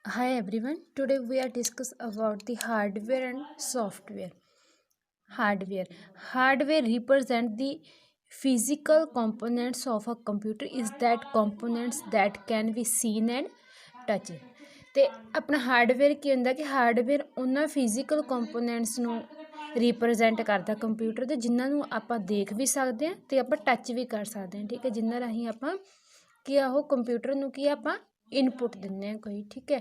Hi everyone. Today we are discuss about the hardware and software. Hardware. Hardware represent the physical components of a computer is that components that can be seen and touched. ਤੇ ਆਪਣਾ hardware ਕੀ ਹੁੰਦਾ ਕਿ hardware ਉਹਨਾਂ physical components ਨੂੰ represent ਕਰਦਾ computer ਦੇ ਜਿਨ੍ਹਾਂ ਨੂੰ ਆਪਾਂ ਦੇਖ ਵੀ ਸਕਦੇ ਹਾਂ ਤੇ ਆਪਾਂ ਟੱਚ ਵੀ ਕਰ ਸਕਦੇ ਹਾਂ। ਠੀਕ ਹੈ, ਜਿਨ੍ਹਾਂ ਰਾਹੀਂ ਆਪਾਂ ਕੀ ਆ ਉਹ ਕੰਪਿਊਟਰ ਨੂੰ ਕੀ ਆਪਾਂ ਇਨਪੁਟ ਦਿੰਦੇ ਹਾਂ ਕੋਈ। ਠੀਕ ਹੈ,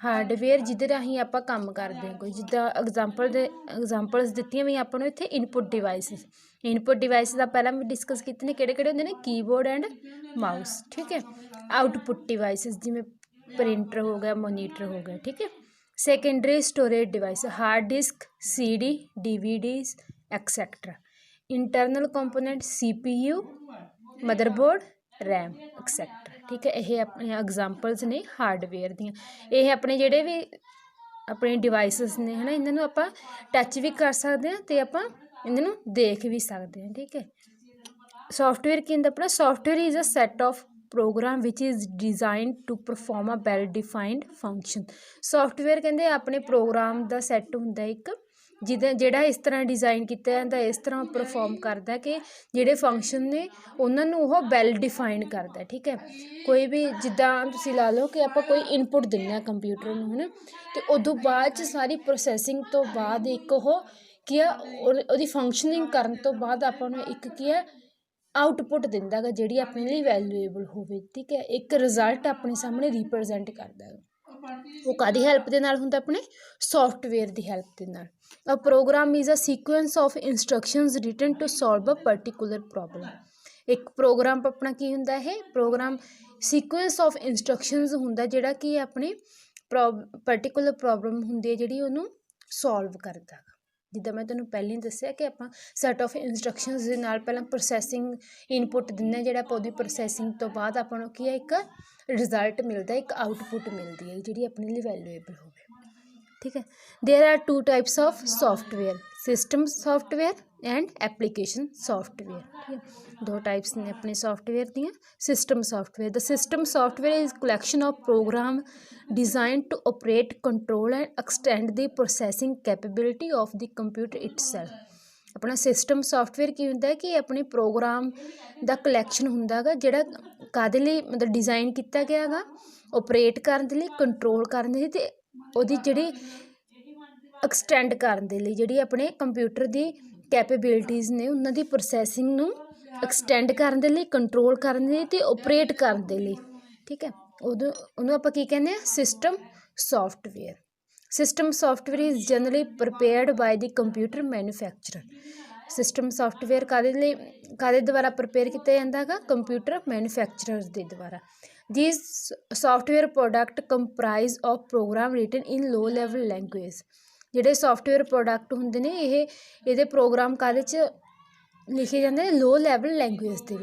ਹਾਰਡਵੇਅਰ ਜਿਹਦੇ ਰਾਹੀਂ ਆਪਾਂ ਕੰਮ ਕਰਦੇ ਹਾਂ ਕੋਈ, ਜਿੱਦਾਂ ਐਗਜ਼ਾਮਪਲਸ ਦਿੱਤੀਆਂ ਵੀ ਆਪਾਂ ਨੂੰ ਇੱਥੇ ਇਨਪੁਟ ਡਿਵਾਈਸਿਸ ਦਾ ਪਹਿਲਾਂ ਵੀ ਡਿਸਕਸ ਕੀਤੇ ਨੇ ਕਿਹੜੇ ਕਿਹੜੇ ਹੁੰਦੇ ਨੇ, ਕੀਬੋਰਡ ਐਂਡ ਮਾਊਸ। ਠੀਕ ਹੈ, ਆਊਟਪੁੱਟ ਡਿਵਾਈਸਿਸ ਜਿਵੇਂ ਪ੍ਰਿੰਟਰ ਹੋ ਗਿਆ, ਮੋਨੀਟਰ ਹੋ ਗਿਆ। ਠੀਕ ਹੈ, secondary storage device hard disk, CD, DVDs etcetera. Internal component CPU, motherboard, RAM etcetera. ठीक है, ये अपने एग्जाम्पल्स ने हार्डवेयर ਦੀਆਂ। ਇਹ ਆਪਣੇ ਜਿਹੜੇ ਵੀ ਆਪਣੇ ਡਿਵਾਈਸਿਸ ਨੇ ਹੈ ਨਾ, ਇਹਨਾਂ ਨੂੰ ਆਪਾਂ ਟੱਚ ਵੀ ਕਰ ਸਕਦੇ ਹਾਂ ਅਤੇ ਆਪਾਂ ਇਹਨਾਂ ਨੂੰ ਦੇਖ ਵੀ ਸਕਦੇ ਹਾਂ। ਠੀਕ ਹੈ, ਸੋਫਟਵੇਅਰ ਕੀ ਹੁੰਦਾ ਆਪਣਾ, software is a set of program which is designed to perform a well defined function. Software ਕਹਿੰਦੇ ਆਪਣੇ ਪ੍ਰੋਗਰਾਮ ਦਾ ਸੈੱਟ ਹੁੰਦਾ ਇੱਕ ਜਿਹੜਾ ਇਸ ਤਰ੍ਹਾਂ ਡਿਜ਼ਾਈਨ ਕੀਤਾ ਜਾਂਦਾ, ਇਸ ਤਰ੍ਹਾਂ ਪਰਫੋਰਮ ਕਰਦਾ ਕਿ ਜਿਹੜੇ ਫੰਕਸ਼ਨ ਨੇ ਉਹਨਾਂ ਨੂੰ ਉਹ ਵੈਲ ਡਿਫਾਈਨ ਕਰਦਾ। ਠੀਕ ਹੈ, ਕੋਈ ਵੀ ਜਿੱਦਾਂ ਤੁਸੀਂ ਲਾ ਲਓ ਕਿ ਆਪਾਂ ਕੋਈ ਇਨਪੁਟ ਦਿੰਦੇ ਹਾਂ ਕੰਪਿਊਟਰ ਨੂੰ ਹੈ ਨਾ, ਅਤੇ ਉਦੋਂ ਬਾਅਦ 'ਚ ਸਾਰੀ ਪ੍ਰੋਸੈਸਿੰਗ ਤੋਂ ਬਾਅਦ ਇੱਕ ਉਹ ਕੀ ਆ ਉਹਦੀ ਫੰਕਸ਼ਨਿੰਗ ਕਰਨ ਤੋਂ ਬਾਅਦ ਆਪਾਂ ਨੂੰ ਇੱਕ ਕੀ ਆ ਆਊਟਪੁੱਟ ਦਿੰਦਾ ਗਾ ਜਿਹੜੀ ਆਪਣੇ ਲਈ ਵੈਲੂਏਬਲ ਹੋਵੇ। ਠੀਕ ਹੈ, ਇੱਕ ਰਿਜ਼ਲਟ ਆਪਣੇ ਸਾਹਮਣੇ ਰਿਪਰੈਜ਼ੈਂਟ ਕਰਦਾ ਗਾ। ਉਹ ਕਾਹਦੀ ਹੈਲਪ ਦੇ ਨਾਲ ਹੁੰਦਾ, ਆਪਣੇ ਸੋਫਟਵੇਅਰ ਦੀ ਹੈਲਪ ਦੇ ਨਾਲ। A program is a sequence of instructions written to solve a particular problem. ਇੱਕ ਪ੍ਰੋਗਰਾਮ ਆਪਣਾ ਕੀ ਹੁੰਦਾ, ਇਹ ਪ੍ਰੋਗਰਾਮ ਸੀਕੁਐਂਸ ਆਫ ਇੰਸਟਰਕਸ਼ਨਸ ਹੁੰਦਾ ਜਿਹੜਾ ਕਿ ਆਪਣੀ ਪਰਟੀਕੂਲਰ ਪ੍ਰੋਬਲਮ ਹੁੰਦੀ ਹੈ ਜਿਹੜੀ ਉਹਨੂੰ ਸੋਲਵ ਕਰਦਾ। ਜਿੱਦਾਂ ਮੈਂ ਤੁਹਾਨੂੰ ਪਹਿਲਾਂ ਹੀ ਦੱਸਿਆ ਕਿ ਆਪਾਂ ਸੈਟ ਆਫ ਇੰਸਟਰਕਸ਼ਨਸ ਦੇ ਨਾਲ ਪਹਿਲਾਂ ਪ੍ਰੋਸੈਸਿੰਗ ਇਨਪੁੱਟ ਦਿੰਦੇ ਹਾਂ, ਜਿਹੜਾ ਆਪਾਂ ਉਹਦੀ ਪ੍ਰੋਸੈਸਿੰਗ ਤੋਂ ਬਾਅਦ ਆਪਾਂ ਨੂੰ ਕੀ ਹੈ ਇੱਕ ਰਿਜ਼ਲਟ ਮਿਲਦਾ, ਇੱਕ ਆਊਟਪੁੱਟ ਮਿਲਦੀ ਹੈ ਜਿਹੜੀ ਆਪਣੇ ਲਈ ਵੈਲੂਏਬਲ ਹੋਵੇ। ਠੀਕ ਹੈ, there are two types of software, system software and application software. ਠੀਕ ਹੈ, ਦੋ ਟਾਈਪਸ ਨੇ ਆਪਣੇ ਸੋਫਟਵੇਅਰ ਦੀਆਂ। System software, the system software is collection of program designed to operate, control and extend the processing capability of the computer itself। ਆਪਣਾ system software ਕੀ ਹੁੰਦਾ ਹੈ ਕਿ ਆਪਣੇ ਪ੍ਰੋਗਰਾਮ ਦਾ ਕਲੈਕਸ਼ਨ ਹੁੰਦਾ ਗਾ ਜਿਹੜਾ ਕਾਹਦੇ ਲਈ ਮਤਲਬ ਡਿਜ਼ਾਈਨ ਕੀਤਾ ਗਿਆ ਗਾ, ਓਪਰੇਟ ਕਰਨ ਦੇ ਲਈ, ਕੰਟਰੋਲ ਕਰਨ ਦੇ ਲਈ ਅਤੇ ਉਹਦੀ ਜਿਹੜੀ ਐਕਸਟੈਂਡ ਕਰਨ ਦੇ ਲਈ, ਜਿਹੜੀ ਆਪਣੇ ਕੰਪਿਊਟਰ ਦੀ ਕੈਪੇਬਿਲਿਟੀਜ਼ ਨੇ ਉਹਨਾਂ ਦੀ ਪ੍ਰੋਸੈਸਿੰਗ ਨੂੰ ਐਕਸਟੈਂਡ ਕਰਨ ਦੇ ਲਈ, ਕੰਟਰੋਲ ਕਰਨ ਦੇ ਲਈ ਅਤੇ ਓਪਰੇਟ ਕਰਨ ਦੇ ਲਈ। ਠੀਕ ਹੈ, ਉਹਨੂੰ ਆਪਾਂ ਕੀ ਕਹਿੰਦੇ ਹਾਂ, system software. System software is generally prepared by the computer manufacturer. System software ਕਾਹਦੇ ਦੁਆਰਾ ਪ੍ਰਪੇਅਰ ਕੀਤਾ ਜਾਂਦਾ ਹੈਗਾ, ਕੰਪਿਊਟਰ ਮੈਨੂਫੈਕਚਰਰਸ ਦੇ ਦੁਆਰਾ। These software product comprise of program written in low level language. ਜਿਹੜੇ ਸੋਫਟਵੇਅਰ ਪ੍ਰੋਡਕਟ ਹੁੰਦੇ ਨੇ ਇਹਦੇ ਪ੍ਰੋਗਰਾਮ ਕਾਹਦੇ 'ਚ ਲਿਖੇ ਜਾਂਦੇ ਨੇ, ਲੋ ਲੈਵਲ ਲੈਂਗੁਏਜ ਦੇ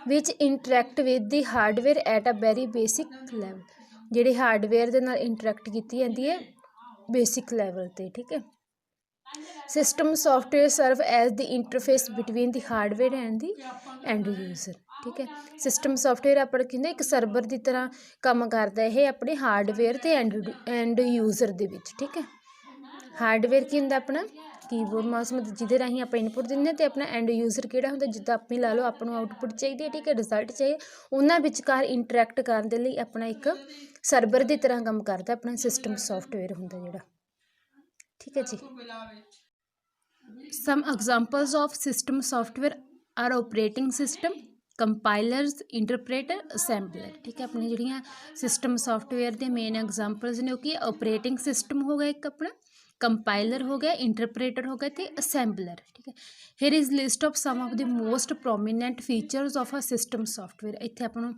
ਵਿੱਚ interact with the hardware at a very basic level. ਜਿਹੜੇ ਹਾਰਡਵੇਅਰ ਦੇ ਨਾਲ ਇੰਟਰੈਕਟ ਕੀਤੀ ਜਾਂਦੀ ਹੈ ਬੇਸਿਕ ਲੈਵਲ 'ਤੇ। ਠੀਕ ਹੈ, system software serve as the interface between the hardware and the and user. ਠੀਕ ਹੈ, ਸਿਸਟਮ ਸੋਫਟਵੇਅਰ ਆਪਾਂ ਕਹਿੰਦੇ ਇੱਕ ਸਰਵਰ ਦੀ ਤਰ੍ਹਾਂ ਕੰਮ ਕਰਦਾ ਇਹ ਆਪਣੇ ਹਾਰਡਵੇਅਰ ਅਤੇ ਐਂਡ ਯੂਜ਼ਰ ਦੇ ਵਿੱਚ। ਠੀਕ ਹੈ, ਹਾਰਡਵੇਅਰ ਕੀ ਹੁੰਦਾ ਆਪਣਾ, ਕੀਬੋਰਡ ਮਾਊਸ ਮਤਲਬ ਜਿਹਦੇ ਰਾਹੀਂ ਆਪਾਂ ਇਨਪੁੱਟ ਦਿੰਦੇ ਹਾਂ, ਅਤੇ ਆਪਣਾ ਐਂਡ ਯੂਜ਼ਰ ਕਿਹੜਾ ਹੁੰਦਾ, ਜਿੱਦਾਂ ਆਪਣੀ ਲਾ ਲਓ ਆਪਾਂ ਨੂੰ ਆਊਟਪੁੱਟ ਚਾਹੀਦੀ ਹੈ। ਠੀਕ ਹੈ, ਰਿਜ਼ਲਟ ਚਾਹੀਏ, ਉਹਨਾਂ ਵਿਚਕਾਰ ਇੰਟਰੈਕਟ ਕਰਨ ਦੇ ਲਈ ਆਪਣਾ ਇੱਕ ਸਰਵਰ ਦੀ ਤਰ੍ਹਾਂ ਕੰਮ ਕਰਦਾ ਆਪਣਾ ਸਿਸਟਮ ਸੋਫਟਵੇਅਰ ਹੁੰਦਾ ਜਿਹੜਾ। ਠੀਕ ਹੈ ਜੀ, some examples of system software are operating system, compilers, interpreter, assembler. ਠੀਕ ਹੈ, ਆਪਣੀ ਜਿਹੜੀਆਂ ਸਿਸਟਮ ਸੋਫਟਵੇਅਰ ਦੇ ਮੇਨ ਐਗਜ਼ਾਮਪਲਸ ਨੇ ਉਹ ਕੀ, ਓਪਰੇਟਿੰਗ ਸਿਸਟਮ ਹੋ ਗਿਆ ਇੱਕ ਆਪਣਾ, ਕੰਪਾਈਲਰ ਹੋ ਗਿਆ, ਇੰਟਰਪ੍ਰੇਟਰ ਹੋ ਗਿਆ ਅਤੇ ਅਸੈਂਬਲਰ। ਠੀਕ ਹੈ, here is list of some of the most prominent features of a system software. ਇੱਥੇ ਆਪਾਂ ਨੂੰ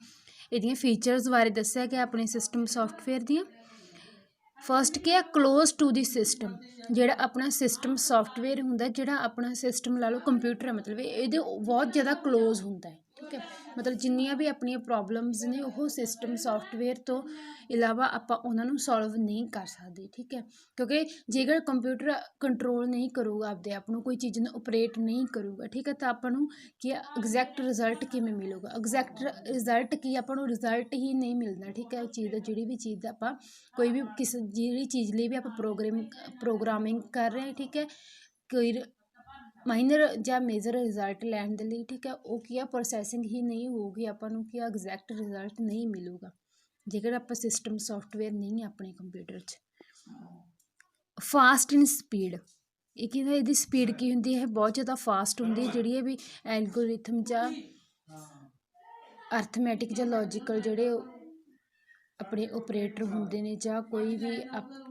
ਇਹਦੀਆਂ ਫੀਚਰਸ ਬਾਰੇ ਦੱਸਿਆ ਗਿਆ ਆਪਣੇ ਸਿਸਟਮ ਸੋਫਟਵੇਅਰ ਦੀਆਂ। ਫਸਟ ਕੀ ਹੈ, ਕਲੋਜ਼ ਟੂ ਦੀ ਸਿਸਟਮ। ਜਿਹੜਾ ਆਪਣਾ ਸਿਸਟਮ ਸੋਫਟਵੇਅਰ ਹੁੰਦਾ, ਜਿਹੜਾ ਆਪਣਾ ਸਿਸਟਮ ਲਾ ਲਓ ਕੰਪਿਊਟਰ ਹੈ, ਮਤਲਬ ਇਹਦੇ ਬਹੁਤ ਜ਼ਿਆਦਾ ਕਲੋਜ਼ ਹੁੰਦਾ ਹੈ। ਠੀਕ ਹੈ। ਮਤਲਬ ਜਿੰਨੀਆਂ ਵੀ ਆਪਣੀਆਂ ਪ੍ਰੋਬਲਮਸ ਨੇ ਉਹ ਸਿਸਟਮ ਸੋਫਟਵੇਅਰ ਤੋਂ ਇਲਾਵਾ ਆਪਾਂ ਉਹਨਾਂ ਨੂੰ ਸੋਲਵ ਨਹੀਂ ਕਰ ਸਕਦੇ, ਠੀਕ ਹੈ। ਕਿਉਂਕਿ ਜੇਕਰ ਕੰਪਿਊਟਰ ਕੰਟਰੋਲ ਨਹੀਂ ਕਰੂਗਾ ਆਪਦੇ ਆਪ ਨੂੰ, ਕੋਈ ਚੀਜ਼ ਨੂੰ ਓਪਰੇਟ ਨਹੀਂ ਕਰੂਗਾ, ਠੀਕ ਹੈ, ਤਾਂ ਆਪਾਂ ਨੂੰ ਕੀ ਐਗਜ਼ੈਕਟ ਰਿਜ਼ਲਟ ਕਿਵੇਂ ਮਿਲੂਗਾ? ਐਗਜ਼ੈਕਟ ਰਿਜ਼ਲਟ ਕੀ, ਆਪਾਂ ਨੂੰ ਰਿਜ਼ਲਟ ਹੀ ਨਹੀਂ ਮਿਲਦਾ, ਠੀਕ ਹੈ। ਉਹ ਚੀਜ਼ ਦਾ ਜਿਹੜੀ ਵੀ ਚੀਜ਼ ਦਾ ਆਪਾਂ ਕੋਈ ਵੀ ਜਿਹੜੀ ਚੀਜ਼ ਲਈ ਵੀ ਆਪਾਂ ਪ੍ਰੋਗਰਾਮਿੰਗ ਕਰ ਰਹੇ ਹਾਂ, ਠੀਕ ਹੈ, ਕੋਈ ਮਾਈਨਰ ਜਾਂ ਮੇਜਰ ਰਿਜ਼ਲਟ ਲੈਣ ਦੇ ਲਈ, ਠੀਕ ਹੈ, ਉਹ ਕੀ ਆ ਪ੍ਰੋਸੈਸਿੰਗ ਹੀ ਨਹੀਂ ਹੋਊਗੀ, ਆਪਾਂ ਨੂੰ ਕੀ ਐਗਜ਼ੈਕਟ ਰਿਜ਼ਲਟ ਨਹੀਂ ਮਿਲੂਗਾ ਜੇਕਰ ਆਪਾਂ ਸਿਸਟਮ ਸੋਫਟਵੇਅਰ ਨਹੀਂ ਆਪਣੇ ਕੰਪਿਊਟਰ 'ਚ। ਫਾਸਟ ਇਨ ਸਪੀਡ, ਇਹ ਕੀ ਹੁੰਦਾ, ਇਹਦੀ ਸਪੀਡ ਕੀ ਹੁੰਦੀ ਹੈ, ਬਹੁਤ ਜ਼ਿਆਦਾ ਫਾਸਟ ਹੁੰਦੀ ਹੈ। ਜਿਹੜੀ ਇਹ ਵੀ ਐਲਗੋਰਿਥਮ ਜਾਂ ਅਰਥਮੈਟਿਕ ਜਾਂ ਲੌਜੀਕਲ ਜਿਹੜੇ ਆਪਣੇ ਓਪਰੇਟਰ ਹੁੰਦੇ ਨੇ, ਜਾਂ ਕੋਈ ਵੀ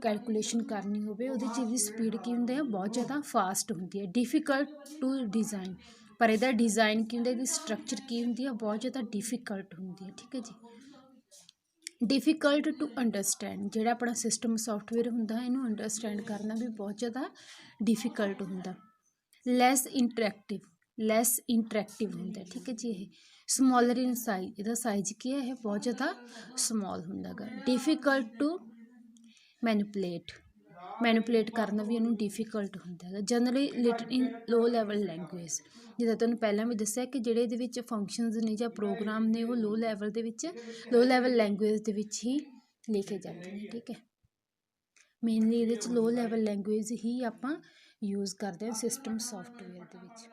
ਕੈਲਕੂਲੇਸ਼ਨ ਕਰਨੀ ਹੋਵੇ ਉਹਦੇ 'ਚ ਇਹਦੀ ਸਪੀਡ ਕੀ ਹੁੰਦੀ ਹੈ, ਬਹੁਤ ਜ਼ਿਆਦਾ ਫਾਸਟ ਹੁੰਦੀ ਹੈ। ਡਿਫੀਕਲਟ ਟੂ ਡਿਜ਼ਾਈਨ, ਪਰ ਇਹਦਾ ਡਿਜ਼ਾਈਨ ਕੀ ਹੁੰਦਾ, ਇਹਦੀ ਸਟਰਕਚਰ ਕੀ ਹੁੰਦੀ ਹੈ, ਬਹੁਤ ਜ਼ਿਆਦਾ ਡਿਫੀਕਲਟ ਹੁੰਦੀ ਹੈ, ਠੀਕ ਹੈ ਜੀ। ਡਿਫੀਕਲਟ ਟੂ ਅੰਡਰਸਟੈਂਡ, ਜਿਹੜਾ ਆਪਣਾ ਸਿਸਟਮ ਸੋਫਟਵੇਅਰ ਹੁੰਦਾ ਇਹਨੂੰ ਅੰਡਰਸਟੈਂਡ ਕਰਨਾ ਵੀ ਬਹੁਤ ਜ਼ਿਆਦਾ ਡਿਫੀਕਲਟ ਹੁੰਦਾ। ਲੈਸ ਇੰਟਰੈਕਟਿਵ ਹੁੰਦਾ, ਠੀਕ ਹੈ ਜੀ। ਇਹ ਸਮੋਲਰ ਇਨ ਸਾਈਜ਼, ਇਹਦਾ ਸਾਈਜ਼ ਕੀ ਹੈ, ਇਹ ਬਹੁਤ ਜ਼ਿਆਦਾ ਸਮੋਲ ਹੁੰਦਾ ਗਾ। ਡਿਫੀਕਲਟ ਟੂ ਮੈਨੂਪਲੇਟ ਕਰਨਾ ਵੀ ਇਹਨੂੰ ਡਿਫੀਕਲਟ ਹੁੰਦਾ ਹੈਗਾ। ਜਨਰਲੀ ਲਿਟਨ ਇਨ ਲੋ ਲੈਵਲ ਲੈਂਗੁਏਜ, ਜਿੱਦਾਂ ਤੁਹਾਨੂੰ ਪਹਿਲਾਂ ਵੀ ਦੱਸਿਆ ਕਿ ਜਿਹੜੇ ਇਹਦੇ ਵਿੱਚ ਫੰਕਸ਼ਨਸ ਨੇ ਜਾਂ ਪ੍ਰੋਗਰਾਮ ਨੇ ਉਹ ਲੋ ਲੈਵਲ ਲੈਂਗੁਏਜ ਦੇ ਵਿੱਚ ਹੀ ਲਿਖੇ ਜਾਂਦੇ ਨੇ, ਠੀਕ ਹੈ। ਮੇਨਲੀ ਇਹਦੇ 'ਚ ਲੋ ਲੈਵਲ ਲੈਂਗੁਏਜ ਹੀ ਆਪਾਂ ਯੂਜ਼ ਕਰਦੇ ਹਾਂ ਸਿਸਟਮ ਸੋਫਟਵੇਅਰ ਦੇ ਵਿੱਚ।